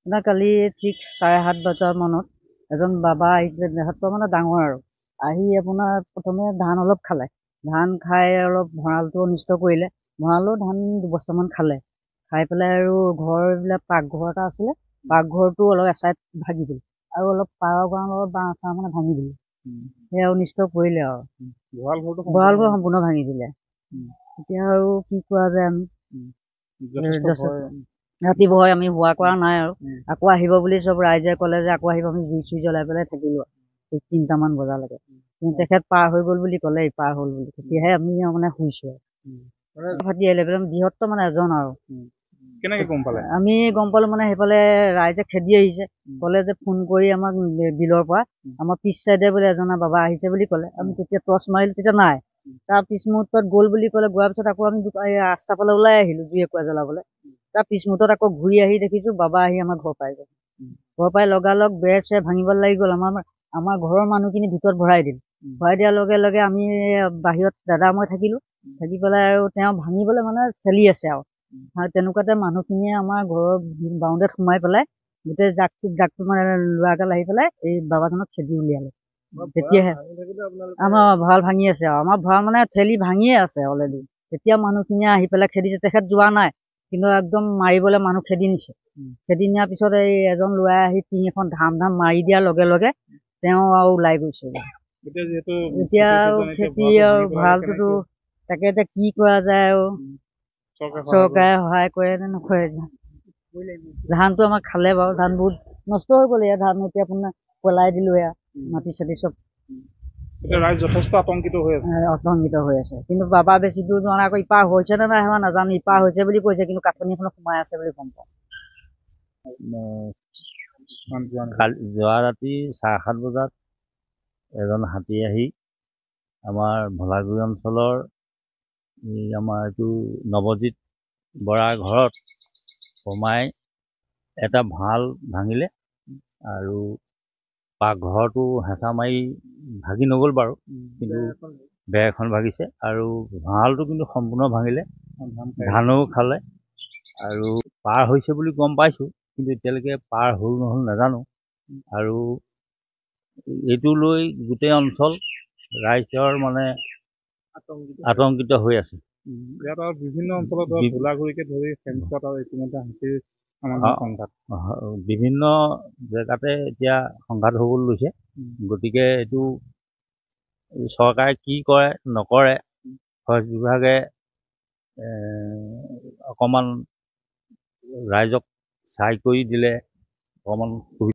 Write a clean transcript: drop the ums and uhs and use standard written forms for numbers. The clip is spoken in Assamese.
আপোনাৰ কালি ঠিক 7:30 বজাৰ মানত এজন বাবা আহিছিলে, দেহাতো মানে ডাঙৰ আৰু আহি আপোনাৰ প্ৰথমে ধান অলপ খালে, ধান খাই অলপ ভঁৰালটো অনিষ্ট কৰিলে, ভঁৰালো ধান 2 বস্তামান খালে, খাই পেলাই আৰু ঘৰ এইবিলাক পাকঘৰ এটা আছিলে, পাকঘৰটো অলপ এচাইড ভাগি দিলে আৰু অলপ পাৰৰ গঁৰালৰ বাঁহ চাহ মানে ভাঙি দিলে, সেয়া অনিষ্ট কৰিলে আৰু ভঁৰাল ঘৰ সম্পূৰ্ণ ভাঙি দিলে। এতিয়া আৰু কি কৰা যায়, আমি ৰাতি ভয় আমি হোৱা কৰা নাই আৰু আকৌ আহিব বুলি চব ৰাইজে ক'লে যে আকৌ আহিব, আমি জুই চুই জ্বলাই পেলাই থাকিলো আৰু 3টামান বজালৈকে। তেখেত পাৰ হৈ গ'ল বুলি ক'লে, পাৰ হ'ল বুলি, তেতিয়াহে আমি মানে শুইছো আৰু ফাটি আহিলে বৃহত্তৰ মানে এজন আৰু কেনেকে গম পালে? আমি গম পালো মানে সেইফালে ৰাইজে খেদি আহিছে, ক'লে যে ফোন কৰি আমাক বিলৰ পৰা আমাৰ পিছ চাইডে বোলে এজনা বাবা আহিছে বুলি ক'লে। আমি তেতিয়া টৰ্চ মাৰিলো, তেতিয়া নাই, তাৰ পিছ মুহূৰ্তত গ'ল বুলি ক'লে। গোৱাৰ পিছত আকৌ আমি ৰাস্তা ফালে ওলাই আহিলো জুই একুৰা জ্বলাবলৈ। তাৰ পিছ মুহূৰ্তত আকৌ ঘূৰি আহি দেখিছো বাবা আহি আমাৰ ঘৰ পাই গ'ল। ঘৰ পাই লগালগ বেৰ চেৰ ভাঙিব লাগি গ'ল। আমাৰ ঘৰৰ মানুহখিনি ভিতৰত ভৰাই দিল, ভৰাই দিয়াৰ লগে লগে আমি বাহিৰত দাদা মই থাকিলো, থাকি পেলাই আৰু তেওঁ ভাঙিবলৈ মানে ঠেলি আছে আৰু তেনেকুৱাতে মানুহখিনিয়ে আমাৰ ঘৰৰ বাউণ্ডেৰীত সোমাই পেলাই গোটেই জাকটো মানে ল'ৰাগাল আহি পেলাই এই বাবাজনক খেদি উলিয়ালে। তেতিয়াহে আমাৰ ভঁৰাল ভাঙি আছে আৰু আমাৰ ভঁৰাল মানে ঠেলি ভাঙিয়ে আছে অলৰেডি। তেতিয়া মানুহখিনিয়ে আহি পেলাই খেদিছে, তেখেত যোৱা নাই কিন্তু একদম মাৰিবলৈ মানুহ খেদি নিছে। খেদি নিয়াৰ পিছত এই এজন ল'ৰাই আহি টিং এখন ধাম মাৰি দিয়াৰ লগে লগে তেওঁ আৰু ওলাই গৈছে। এতিয়া আৰু খেতি আৰু ভঁৰালটোতো তাকে এতিয়া কি কৰা যায় আৰু চৰকাৰে সহায় কৰে নে নকৰে। ধানটো আমাক খালে বাৰু, ধান বহুত নষ্ট হৈ গ'ল। এয়া ধান এতিয়া আপোনাৰ পেলাই দিলো, এয়া মাটি চাটি চব ৰাইজ যথেষ্ট আতংকিত হৈ আছে। কিন্তু বাবা বেছি দূৰ যোৱা নাই, আকৌ ইপাৰ হৈছে নে নাই হোৱা নাজানো, ইপাৰ হৈছে বুলি কৈছে, কিন্তু কাঠনি এখনত সোমাই আছে বুলি গম পাওঁ। যোৱা ৰাতি 7:30 বজাত এজন হাতী আহি আমাৰ ভলাগুৰি অঞ্চলৰ আমাৰ এইটো নৱজিত বৰাৰ ঘৰত সোমাই এটা ভঁৰাল ভাঙিলে আৰু পাকঘৰটো হেঁচা মাৰি ভাগি নগ'ল বাৰু, কিন্তু বেৰ এখন ভাগিছে আৰু ভঁৰালটো কিন্তু সম্পূৰ্ণ ভাঙিলে, ধানো খালে আৰু পাৰ হৈছে বুলি গম পাইছোঁ, কিন্তু এতিয়ালৈকে পাৰ হ'ল নহ'ল নাজানো। আৰু এইটো লৈ গোটেই অঞ্চল ৰাইজৰ মানে আতংকিত হৈ আছে। ইয়াত আৰু বিভিন্ন অঞ্চলত ভোলাগুৰিকে ধৰি চেমচত আৰু ইতিমধ্যে হাতীৰ বিভিন্ন জেগাতে এতিয়া সংঘাত হ'বলৈ লৈছে। গতিকে এইটো চৰকাৰে কি কৰে নকৰে, ফৰেষ্ট বিভাগে অকণমান ৰাইজক চাই কৰি দিলে অকণমান